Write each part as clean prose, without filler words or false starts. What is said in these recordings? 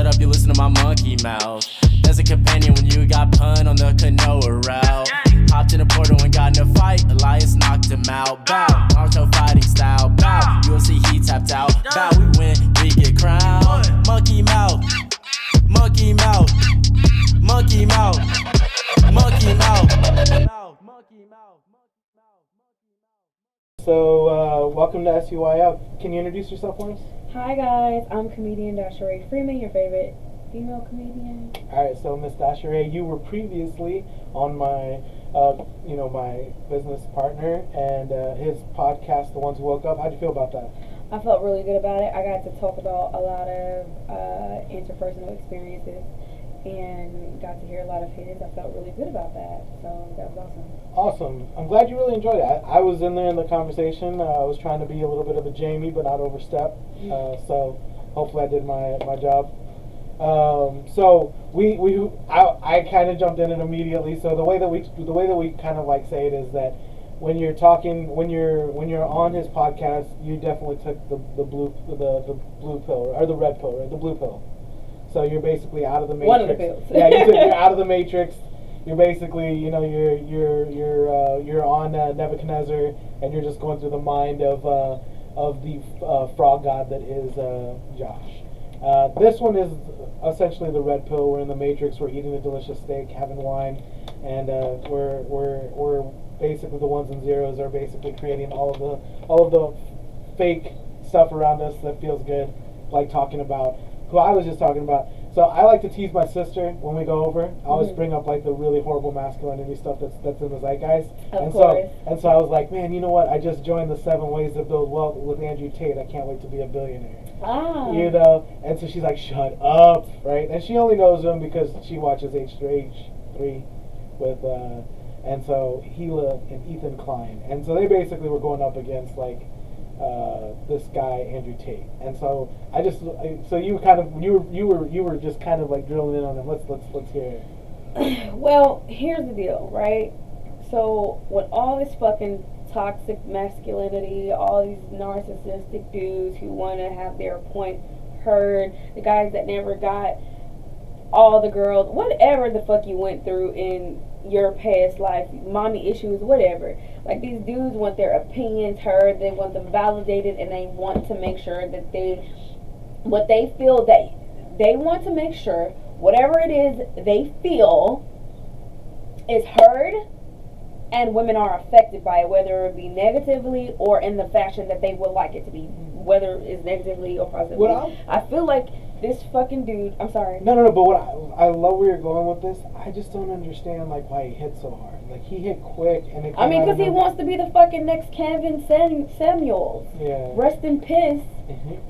shut up, you listen to my monkey mouth. There's a companion when you got pun on the canoa route. Hopped in a portal and got in a fight, Elias knocked him out. Bow, Naruto fighting style. Bow, UFC he tapped out. Bow, we win, we get crowned. Monkey mouth, monkey mouth, monkey mouth, monkey mouth. So, welcome to SUYL. Can you introduce yourself for us? Hi guys, I'm comedian Dausharae Freeman, your favorite female comedian. Alright, so Miss Dausharae, you were previously on my, my business partner and his podcast, The Ones Who Woke Up. How'd you feel about that? I felt really good about it. I got to talk about a lot of interpersonal experiences and got to hear a lot of his. I felt really good about that, so that was awesome. Awesome. I'm glad you really enjoyed it. I was in there in the conversation. I was trying to be a little bit of a Jamie, but not overstep. So hopefully I did my job. So I kind of jumped in it immediately. So the way that we kind of like say it is that when you're on his podcast, you definitely took the blue pill or the red pill or the blue pill. So you're basically out of the matrix. One of the pills. Yeah, you're out of the matrix. You're basically, you're on Nebuchadnezzar, and you're just going through the mind of the frog god that is Josh. This one is essentially the red pill. We're in the matrix. We're eating a delicious steak, having wine, and we're basically the ones and zeros are basically creating all of the fake stuff around us that feels good, like talking about who I was just talking about. So I like to tease my sister when we go over. I always bring up like the really horrible masculinity stuff that's in the zeitgeist. Of course. So I was like, man, you know what? I just joined the 7 Ways to Build Wealth with Andrew Tate. I can't wait to be a billionaire. Ah. You know? And so she's like, shut up, right? And she only knows him because she watches H3 with and so Gila and Ethan Klein. And so they basically were going up against like this guy Andrew Tate, and so you were just kind of like drilling in on him. Let's hear it. Well, here's the deal, right? So with all this fucking toxic masculinity, all these narcissistic dudes who want to have their point heard, the guys that never got all the girls, whatever the fuck you went through in your past life, mommy issues, whatever. Like, these dudes want their opinions heard, they want them validated, and they want to make sure that they want to make sure whatever it is they feel is heard, and women are affected by it, whether it be negatively or in the fashion that they would like it to be, whether it's negatively or positively. I feel like this fucking dude, I'm sorry. No, but I love where you're going with this. I just don't understand like why he hit so hard. Like, he hit quick, and it. I mean, because he wants to be the fucking next Kevin Samuels. Yeah. Rest in piss.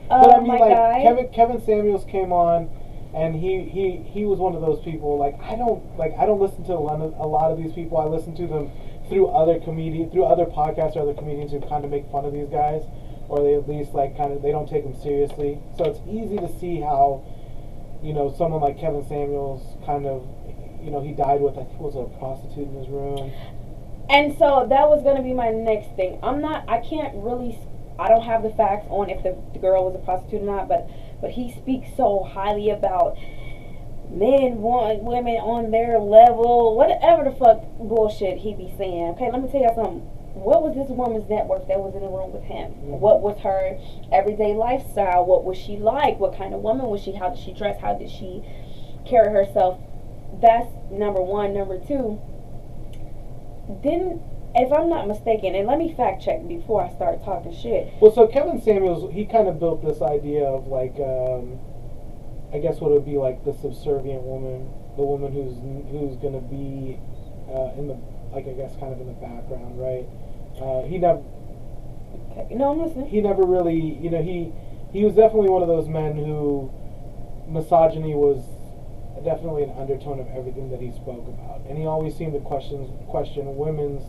But I mean, like, guy. Kevin Samuels came on, and he was one of those people. Like, I don't listen to a lot of these people. I listen to them through other podcasts or other comedians who kind of make fun of these guys, or they at least like they don't take them seriously. So it's easy to see how, someone like Kevin Samuels kind of, he died with, I think it was a prostitute in his room. And so that was going to be my next thing. I don't have the facts on if the girl was a prostitute or not, but he speaks so highly about men want women on their level, whatever the fuck bullshit he be saying. Okay, let me tell you something. What was this woman's net worth that was in the room with him? What was her everyday lifestyle? What was she like? What kind of woman was she? How did she dress? How did she carry herself? That's number one. Number two, if I'm not mistaken, and let me fact check before I start talking shit. Well, so Kevin Samuels, he kind of built this idea of like, I guess what it would be like the subservient woman, the woman who's going to be in the, like, I guess kind of in the background, right? He never. Okay. No, I'm listening. He never really, he was definitely one of those men who misogyny was definitely an undertone of everything that he spoke about, and he always seemed to question women's,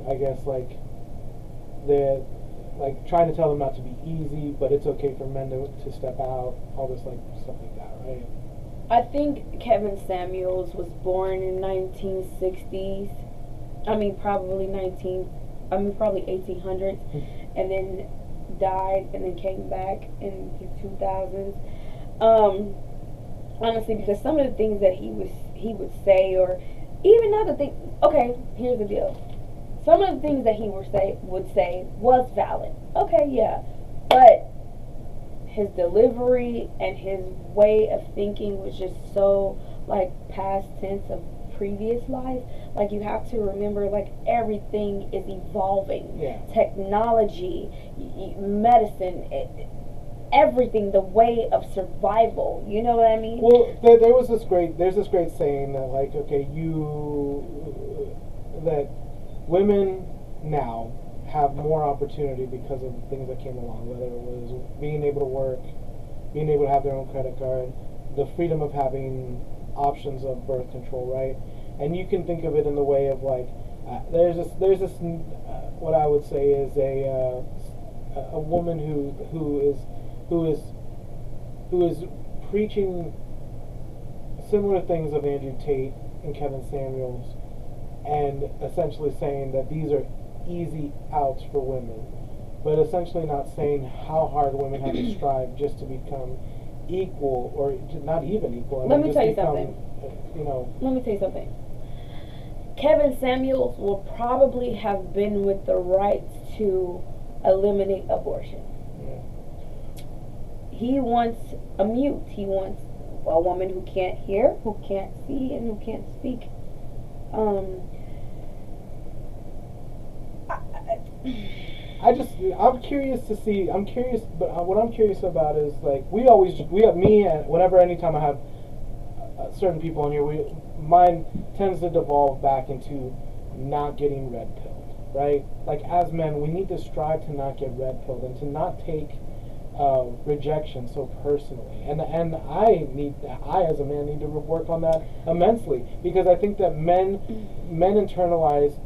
I guess, like, trying to tell them not to be easy, but it's okay for men to step out, all this like stuff like that, right? I think Kevin Samuels was born in 1960s. I mean, probably 1800s, and then died and then came back in the 2000s. Honestly, because some of the things that he would say, or even other things. Okay, here's the deal. Some of the things that he would say was valid. Okay, yeah, but his delivery and his way of thinking was just so like past tense of previous life. Like, you have to remember, like, everything is evolving. Yeah. Technology, medicine, everything, the way of survival. You know what I mean? Well, there's this great saying that, like, okay, that women now have more opportunity because of things that came along, whether it was being able to work, being able to have their own credit card, the freedom of having options of birth control, right? And you can think of it in the way of, like, there's this what I would say is a woman who is preaching similar things of Andrew Tate and Kevin Samuels, and essentially saying that these are easy outs for women, but essentially not saying how hard women have to strive just to become equal, or not even equal. Let me tell you something. Let me tell you something. Kevin Samuels will probably have been with the rights to eliminate abortion. Yeah. He wants a mute. He wants a woman who can't hear, who can't see, and who can't speak. I'm curious to see. I'm curious, but what I'm curious about is, like, whenever anytime I have certain people in here, mine tends to devolve back into not getting red pilled, right? Like, as men, we need to strive to not get red pilled and to not take rejection so personally. And I as a man need to work on that immensely, because I think that men internalize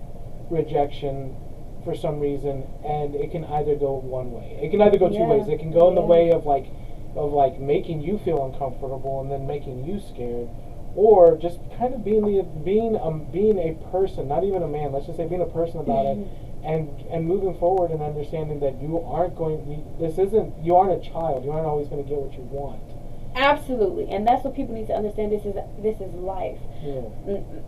rejection for some reason, and it can either go one way. It can either go two ways. It can go in the way of making you feel uncomfortable and then making you scared, or just kind of being a person, not even a man. Let's just say being a person about it, and moving forward and understanding that you aren't a child. You aren't always going to get what you want. Absolutely, and that's what people need to understand. This is life. Yeah.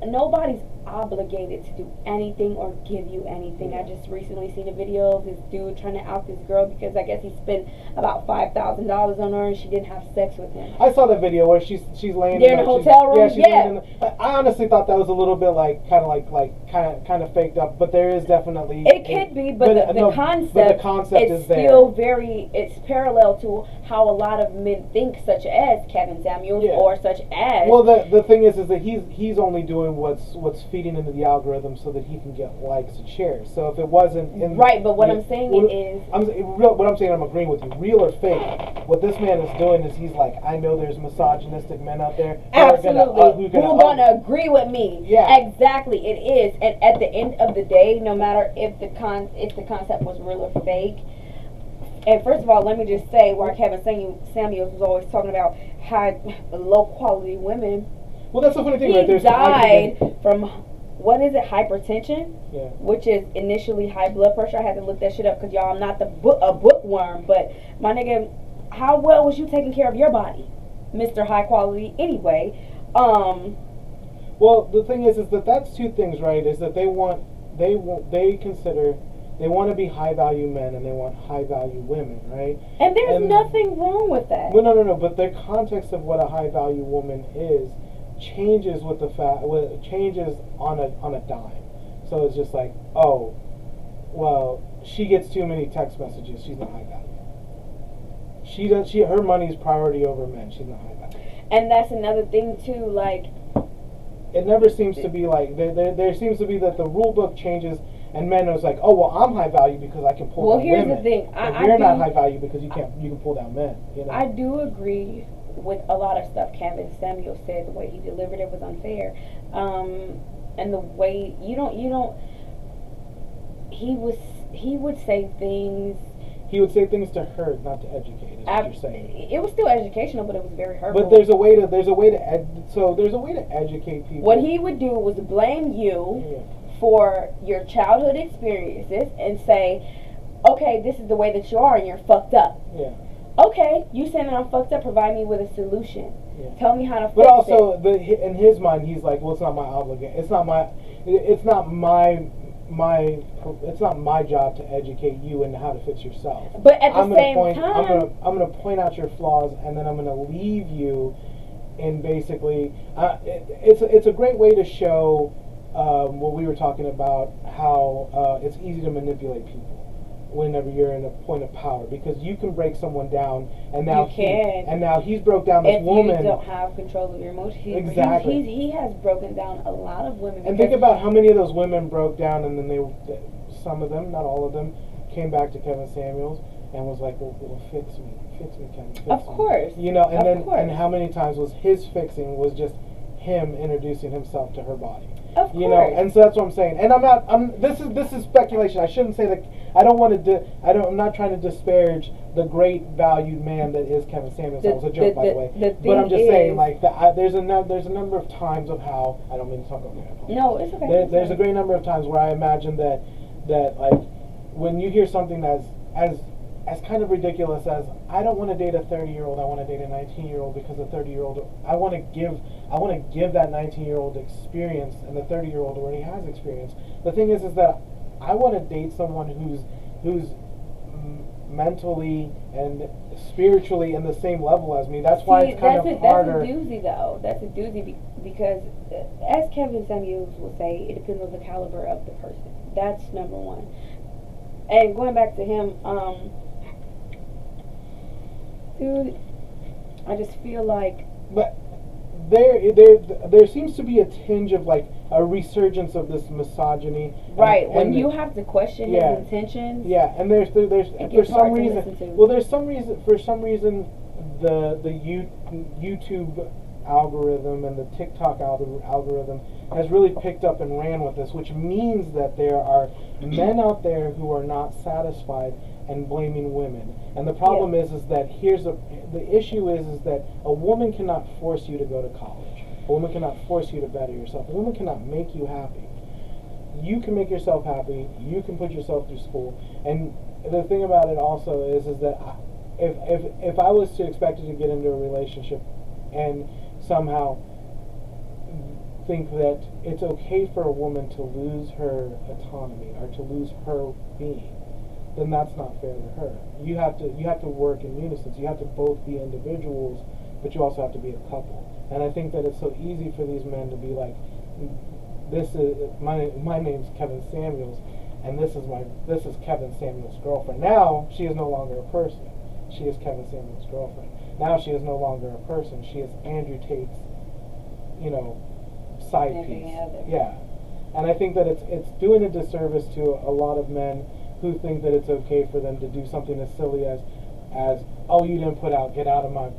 Nobody's obligated to do anything or give you anything. I just recently seen a video of this dude trying to out this girl because I guess he spent about $5,000 on her and she didn't have sex with him. I saw that video where she's laying there in the hotel room. I honestly thought that was a little bit kind of faked up, but there is definitely it could be, but the concept is there. Still it's parallel to how a lot of men think, such as Kevin Samuels, or such as. Well, the thing is that he's only doing what's feeding into the algorithm so that he can get likes and shares. So if it wasn't right, but what I'm saying is, I'm agreeing with you. Real or fake, what this man is doing is he's like, I know there's misogynistic men out there who are gonna agree with me. Yeah, exactly, it is. And at the end of the day, no matter if the concept was real or fake. And first of all, let me just say, where Kevin Samuels was always talking about low quality women. Well, that's the funny thing, right? He died from, what is it, hypertension? Yeah. Which is initially high blood pressure. I had to look that shit up because, y'all, I'm not a bookworm. But, my nigga, how well was you taking care of your body, Mr. High Quality, anyway? Well, the thing is that that's two things, right? Is that they want to be high-value men and they want high-value women, right? And there's nothing wrong with that. Well, no. But the context of what a high-value woman is changes with changes on a dime. So it's just like, oh, well, she gets too many text messages. She's not high-value. Her money's priority over men. She's not high-value. And that's another thing too. Like, it never seems to be like there seems to be that the rule book changes. And men is like, oh, well, I'm high value because I can pull down women. Well, here's the thing. You're not high value because you can pull down men. You know? I do agree with a lot of stuff Kevin Samuels said. The way he delivered it was unfair. And the way he would say things. He would say things to hurt, not to educate. Is what you're saying. It was still educational, but it was very hurtful. But there's a way to educate people. What he would do was blame you. Yeah. For your childhood experiences and say, okay, this is the way that you are and you're fucked up. Yeah. Okay, you saying that I'm fucked up, provide me with a solution. Yeah. Tell me how to fix But also, it. in his mind, he's like, well, it's not my obligation. It's not my job to educate you in how to fix yourself. But at the same time, I'm gonna point out your flaws, and then I'm gonna leave you in basically. It's a great way to show what we were talking about, how it's easy to manipulate people whenever you're in a point of power, because you can break someone down, and now he's broke down this woman. If you don't have control of your emotions, exactly. He has broken down a lot of women. And think about how many of those women broke down, and then some of them, not all of them, came back to Kevin Samuels and was like, well fix me, Kevin, fix me. Of course. You know, and how many times was his fixing was just him introducing himself to her body. Of course. You know, and so that's what I'm saying. And this is speculation. I shouldn't say that. I'm not trying to disparage the great valued man that is Kevin Samuels. That was a joke, by the way. But I'm just saying, like, there's a number of times of how, I don't mean to talk over you. No, it's okay. There's a great number of times where I imagine that like, when you hear something that's as kind of ridiculous as, I don't want to date a 30-year-old, I want to date a 19-year-old, because the 30-year-old, I want to give that 19-year-old experience, and the 30-year-old already has experience. The thing is that I want to date someone who's mentally and spiritually in the same level as me. That's why it's kind of harder. That's a doozy, though. That's a doozy because, as Kevin Samuels will say, it depends on the caliber of the person. That's number one. And going back to him, dude, I just feel like. But there seems to be a tinge of like a resurgence of this misogyny. Right, when you have to question his intentions. Yeah, and there's for some reason the YouTube algorithm and the TikTok algorithm has really picked up and ran with this, which means that there are men out there who are not satisfied and blaming women. And the problem is that the issue is that a woman cannot force you to go to college. A woman cannot force you to better yourself. A woman cannot make you happy. You can make yourself happy. You can put yourself through school. And the thing about it also is that if I was to expect you to get into a relationship and somehow think that it's okay for a woman to lose her autonomy or to lose her being, then that's not fair to her. You have to work in unison. You have to both be individuals, but you also have to be a couple. And I think that it's so easy for these men to be like, this is my name's Kevin Samuels, and this is Kevin Samuels' girlfriend. Now she is no longer a person. She is Kevin Samuels' girlfriend. Now she is no longer a person. She is Andrew Tate's, side piece. Yeah. And I think that it's doing a disservice to a lot of men who think that it's okay for them to do something as silly as oh, you didn't put out, get out of my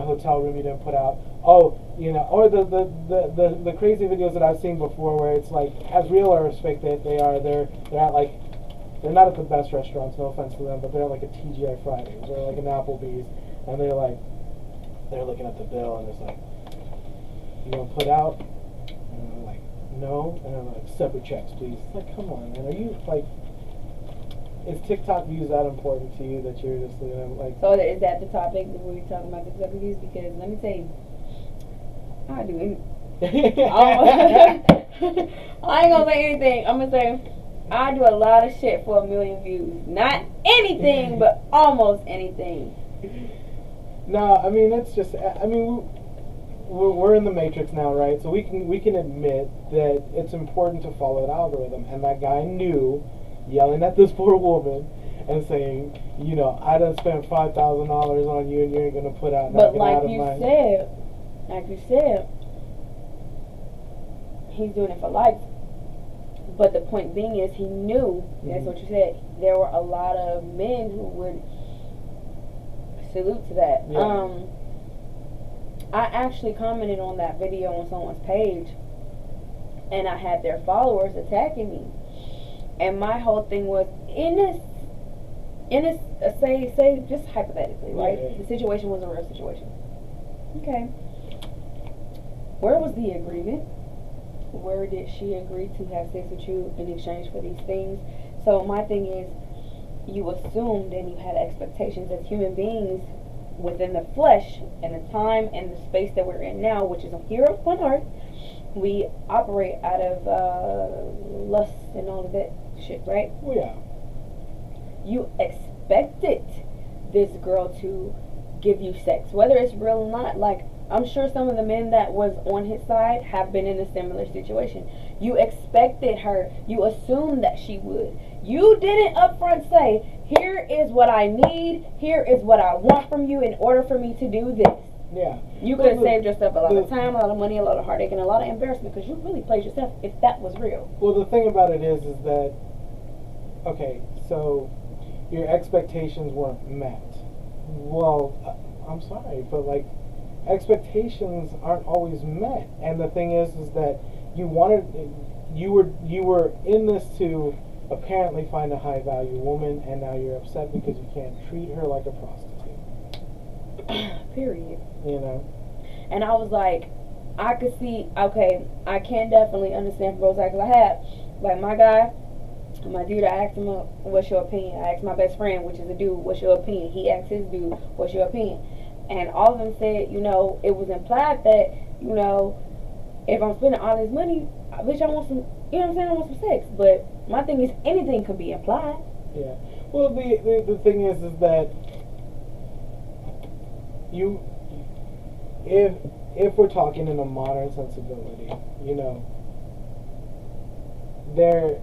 hotel room, you didn't put out, or the crazy videos that I've seen before where it's like, as real or as fake they are, they're at like, they're not at the best restaurants, no offense to them, but they're at like a TGI Fridays or like an Applebee's, and they're looking at the bill and it's like, you gonna put out? And I'm like, no. And I'm like, separate checks, please. It's like, come on, man. Are you like, is TikTok views that important to you that you're just like? So is that the topic that we're talking about, TikTok views? Because let me tell you, I do anything. I ain't gonna say anything. I'm gonna say I do a lot of shit for 1 million views. Not anything, but almost anything. No, I mean it's just. I mean. We're in the matrix now, right? So we can admit that it's important to follow the algorithm. And that guy knew, yelling at this poor woman and saying, I done spent $5,000 on you, and you ain't gonna put out. But like you said, he's doing it for likes. But the point being is, he knew. That's what you said. There were a lot of men who would salute to that. Yeah. I actually commented on that video on someone's page, and I had their followers attacking me. And my whole thing was, say just hypothetically, right? Yeah. The situation was a real situation. Okay. Where was the agreement? where did she agree to have sex with you in exchange for these things? So my thing is, you assumed and you had expectations as human beings within the flesh and the time and the space that we're in now, which is here on earth. We operate out of lust and all of that shit, right? Well, yeah. You expected this girl to give you sex, whether it's real or not. Like, I'm sure some of the men that was on his side have been in a similar situation. You expected her, you assumed that she would. You didn't upfront say, here is what I need, here is what I want from you in order for me to do this. Yeah. You could have saved yourself a lot of time, a lot of money, a lot of heartache, and a lot of embarrassment, because you really played yourself if that was real. Well, the thing about it is that, okay, so your expectations weren't met. Well, I'm sorry, but like, expectations aren't always met. And the thing is that you were in this to apparently find a high value woman, and now you're upset because you can't treat her like a prostitute. Period. You know? And I was like, I could see, okay, I can definitely understand from both sides, because I had, like, my guy, my dude, I asked him, what's your opinion? I asked my best friend, which is a dude, what's your opinion? He asked his dude, what's your opinion? And all of them said, you know, it was implied that, you know, if I'm spending all this money, bitch, I want some, you know what I'm saying, I want some sex. But my thing is, anything can be implied. Yeah. Well, the thing is that if we're talking in a modern sensibility, you know, there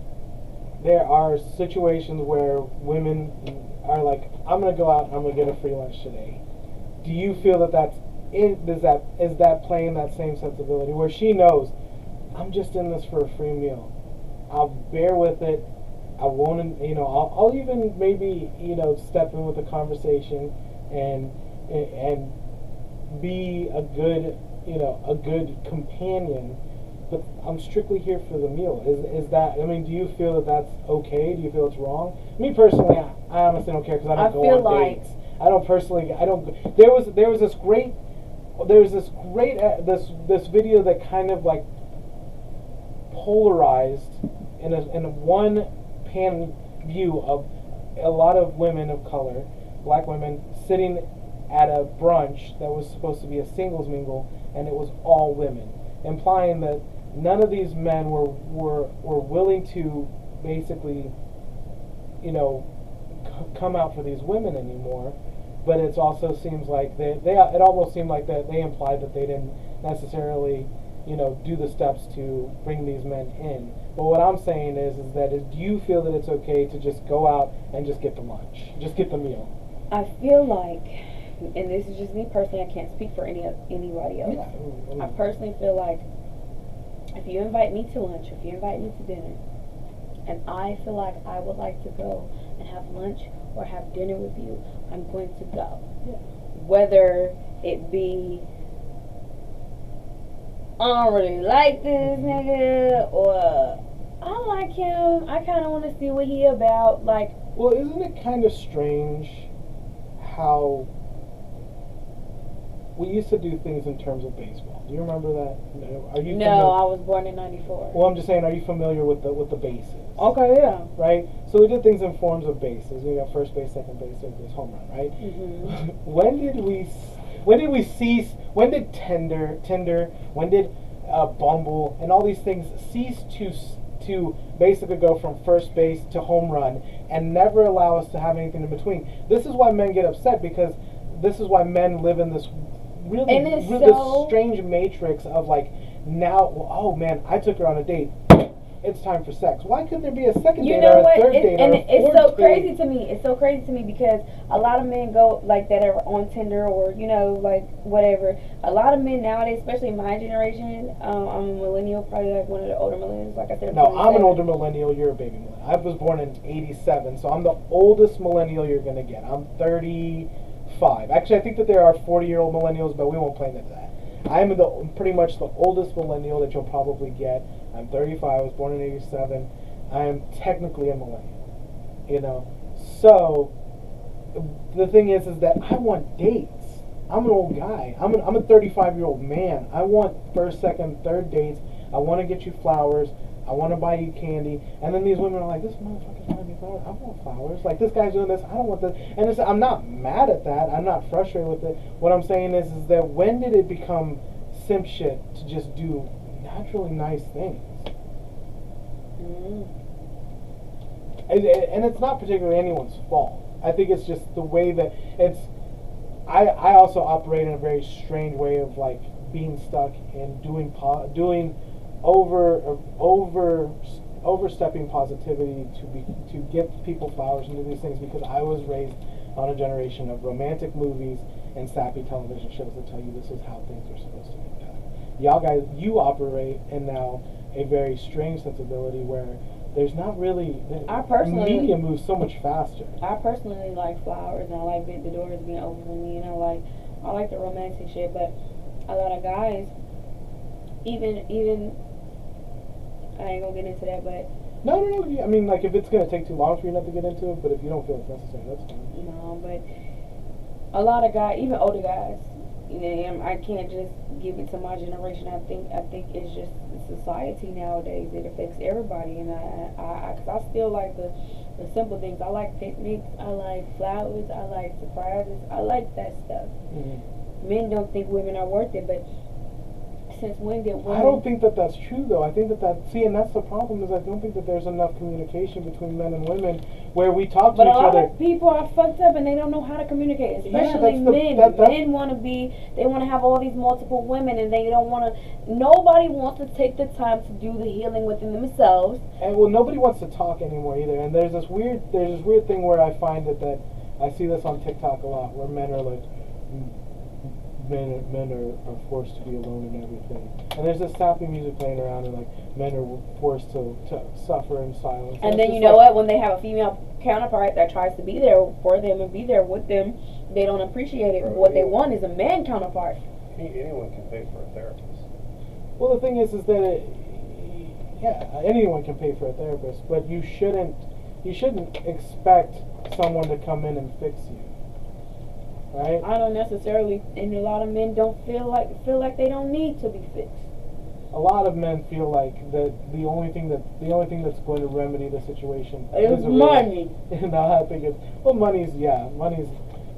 are situations where women are like, I'm gonna go out and I'm gonna get a free lunch today. Do you feel that is that playing that same sensibility where she knows, I'm just in this for a free meal, I'll bear with it, I won't, you know, I'll even maybe, you know, step in with a conversation and be a good, you know, a good companion, but I'm strictly here for the meal. Is that, I mean, do you feel that that's okay? Do you feel it's wrong? Me personally, I honestly don't care, because I don't go on dates. I don't personally, there was this great this video that kind of like polarized in a one pan view of a lot of women of color, black women, sitting at a brunch that was supposed to be a singles mingle, and it was all women, implying that none of these men were willing to basically, you know, come out for these women anymore. But it also seems like it almost seemed like that they implied that they didn't necessarily, you know, do the steps to bring these men in. But what I'm saying is do you feel that it's okay to just go out and just get the lunch, just get the meal? I feel like, and this is just me personally, I can't speak for anybody else. Yeah. I personally feel like, if you invite me to lunch, if you invite me to dinner, and I feel like I would like to go and have lunch or have dinner with you, I'm going to go. Yeah. Whether it be, I don't really like this nigga, or I like him, I kind of want to see what he about. Like, well, isn't it kind of strange how we used to do things in terms of baseball? Do you remember that? No, are you? No, I was born in '94. Well, I'm just saying, are you familiar with the bases? Okay, yeah. Right? So we did things in forms of bases. We got first base, second base, third base, home run, right? Mm-hmm. When did Tinder, when did Bumble, and all these things cease to basically go from first base to home run and never allow us to have anything in between? This is why men get upset, because this is why men live in this really this strange matrix of like, now, oh man, I took her on a date, it's time for sex. Why couldn't there be a second date or a third date or a fourth date? It's so crazy to me. It's so crazy to me because a lot of men go like that are on Tinder or, you know, like whatever. A lot of men nowadays, especially my generation, I'm a millennial, probably like one of the older millennials, like I said. No, I'm an older millennial, you're a baby millennial. I was born in '87, so I'm the oldest millennial you're going to get. I'm 35. Actually, I think that there are 40-year-old millennials, but we won't play into that. I am pretty much the oldest millennial that you'll probably get. I'm 35. I was born in '87. I am technically a millennial, you know. So the thing is that I want dates. I'm an old guy. I'm a 35-year-old man. I want first, second, third dates. I want to get you flowers. I want to buy you candy. And then these women are like, this motherfucker's buying me flowers. I want flowers. Like, this guy's doing this. I don't want this. And I'm not mad at that. I'm not frustrated with it. What I'm saying is that when did it become simp shit to just do naturally nice things? Mm. And it's not particularly anyone's fault. I think it's just the way that it's. I also operate in a very strange way of like being stuck and doing overstepping positivity to get people flowers and do these things, because I was raised on a generation of romantic movies and sappy television shows that tell you this is how things are supposed to be done. Y'all guys, you operate in now a very strange sensibility where there's not really. Media moves so much faster. I personally like flowers, and I like the doors being open for me, and I like the romantic shit. But a lot of guys, even I ain't gonna get into that, but No. I mean, like, if it's gonna take too long for you not to get into it, but if you don't feel it's necessary, that's fine. no, but a lot of guys, even older guys, I can't just give it to my generation. I think it's just society nowadays. It affects everybody, and cause I still like the simple things. I like picnics. I like flowers. I like surprises. I like that stuff. Mm-hmm. Men don't think women are worth it, but since when did women? I don't think that that's true, though. I think and that's the problem, is I don't think that there's enough communication between men and women where we talk to each other. But a lot of people are fucked up and they don't know how to communicate, especially men. Men want to have all these multiple women, and they don't want to. Nobody wants to take the time to do the healing within themselves. And well, nobody wants to talk anymore either. And there's this weird thing where I find that I see this on TikTok a lot, where men are like. Men are forced to be alone and everything. And there's this sappy music playing around, and like men are forced to suffer in silence. And then you know what? When they have a female counterpart that tries to be there for them and be there with them, they don't appreciate it. What they want is a man counterpart. Anyone can pay for a therapist. Well, the thing is that anyone can pay for a therapist, but you shouldn't expect someone to come in and fix you. Right? I don't necessarily, and a lot of men don't feel like they don't need to be fixed. A lot of men feel like that the only thing that's going to remedy the situation is money. No, I think money's,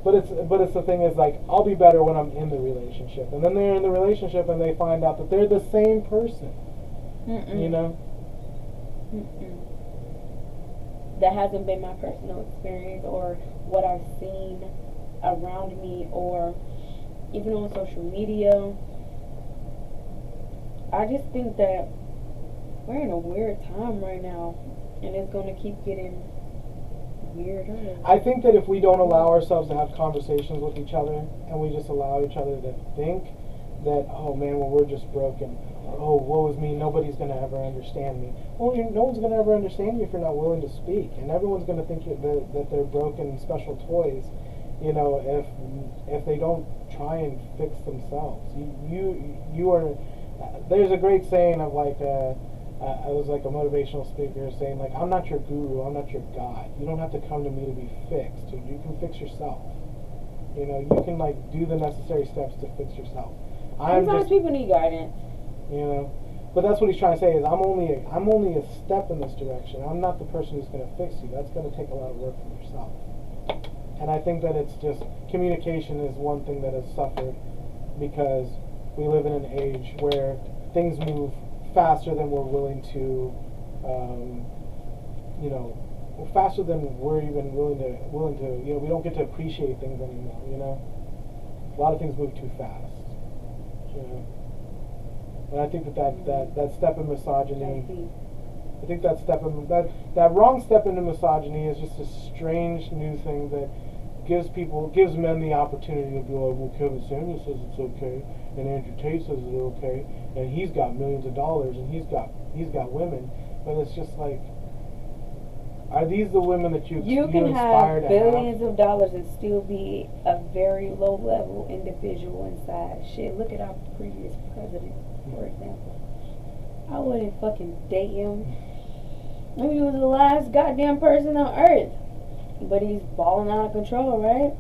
but it's the thing is, like, I'll be better when I'm in the relationship, and then they're in the relationship and they find out that they're the same person. Mm-mm. You know. Mm-mm. That hasn't been my personal experience or what I've seen around me, or even on social media. I just think that we're in a weird time right now, and it's going to keep getting weirder. I think that if we don't allow ourselves to have conversations with each other, and we just allow each other to think that, oh man, well, we're just broken, or oh, woe is me, nobody's going to ever understand me. Well, no one's going to ever understand you if you're not willing to speak, and everyone's going to think that they're broken special toys. You know, if they don't try and fix themselves, you are. There's a great saying of like I was like a motivational speaker saying like, I'm not your guru, I'm not your God. You don't have to come to me to be fixed. You can fix yourself. You know, you can like do the necessary steps to fix yourself. Sometimes people need guidance. You know, but that's what he's trying to say is I'm only a step in this direction. I'm not the person who's going to fix you. That's going to take a lot of work from yourself. And I think that it's just communication is one thing that has suffered because we live in an age where things move faster than we're willing to, faster than we're even willing to, we don't get to appreciate things anymore, you know? A lot of things move too fast, you know? And I think that step in misogyny, I think that wrong step into misogyny is just a strange new thing that gives men the opportunity to be like, well, Kevin Samuels says it's okay, and Andrew Tate says it's okay, and he's got millions of dollars, and he's got women, but it's just like, are these the women that you can inspire have to billions of dollars and still be a very low level individual inside? Shit, look at our previous president, for example. I wouldn't fucking date him. Maybe he was the last goddamn person on earth. But he's balling out of control, right?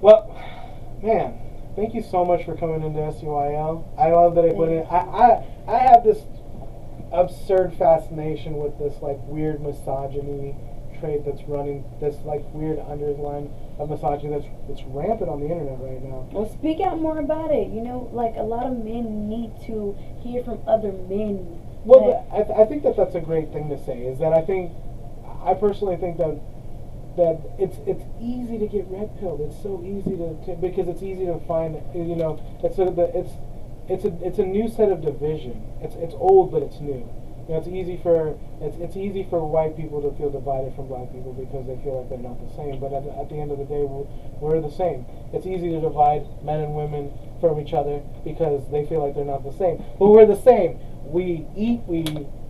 Well, man, Thank you so much for coming into SUYL. I love that I put in. I have this absurd fascination with this like weird misogyny trait that's running, this like weird underline of misogyny that's rampant on the internet right now. Well, speak out more about it. You know, like a lot of men need to hear from other men. Well, I think that's a great thing to say. Is that I personally think that it's easy to get red pilled. It's so easy to because it's easy to find. You know, it's a new set of division. It's old, but it's new. You know, it's easy for white people to feel divided from black people because they feel like they're not the same. But at the end of the day, we're the same. It's easy to divide men and women from each other because they feel like they're not the same. But we're the same. We eat, we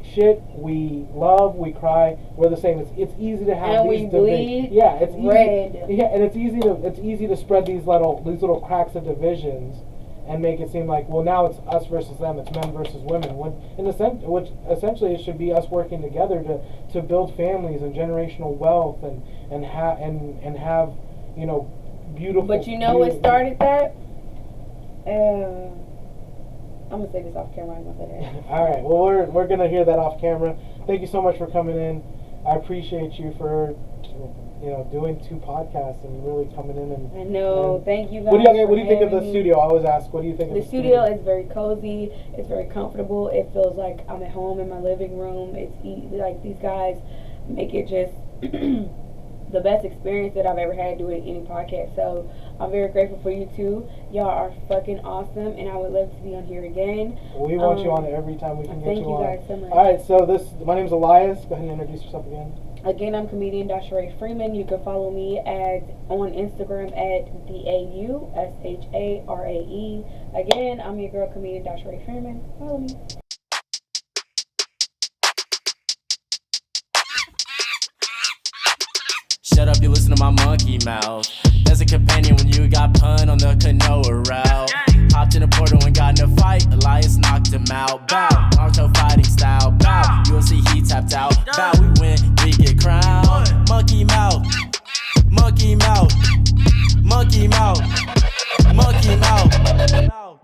shit, we love, we cry. We're the same. It's easy to have and these we bleed. Yeah, it's red. easy. Yeah, and it's easy to spread these little cracks of divisions and make it seem like, well, now it's us versus them, it's men versus women. Which essentially it should be us working together to build families and generational wealth and have you know beautiful. But you know what started that? I'm gonna say this off camera. I'm gonna say that. All right. Well, we're gonna hear that off camera. Thank you so much for coming in. I appreciate you for doing 2 podcasts and really coming in and. I know. Thank you guys. What do you think of the studio? I always ask. What do you think of the studio? Is very cozy. It's very comfortable. It feels like I'm at home in my living room. It's easy. Like these guys make it just the best experience that I've ever had doing any podcast. So I'm very grateful for you two. Y'all are fucking awesome, and I would love to be on here again. We want you on every time we can get you on. Thank you guys so much. All right, so my name's Elias. Go ahead and introduce yourself again. Again, I'm comedian Dausharae Freeman. You can follow me on Instagram at DAUSHARAE. Again, I'm your girl comedian Dausharae Freeman. Follow me. Shut up, you listen to my monkey mouth. There's a companion when you got pun on the canoa route. Hopped in a portal and got in a fight. Elias knocked him out. Bow, Naruto fighting style. Bow, UFC he tapped out. Bow, we win, we get crowned. Monkey mouth, monkey mouth, monkey mouth, monkey mouth, monkey mouth.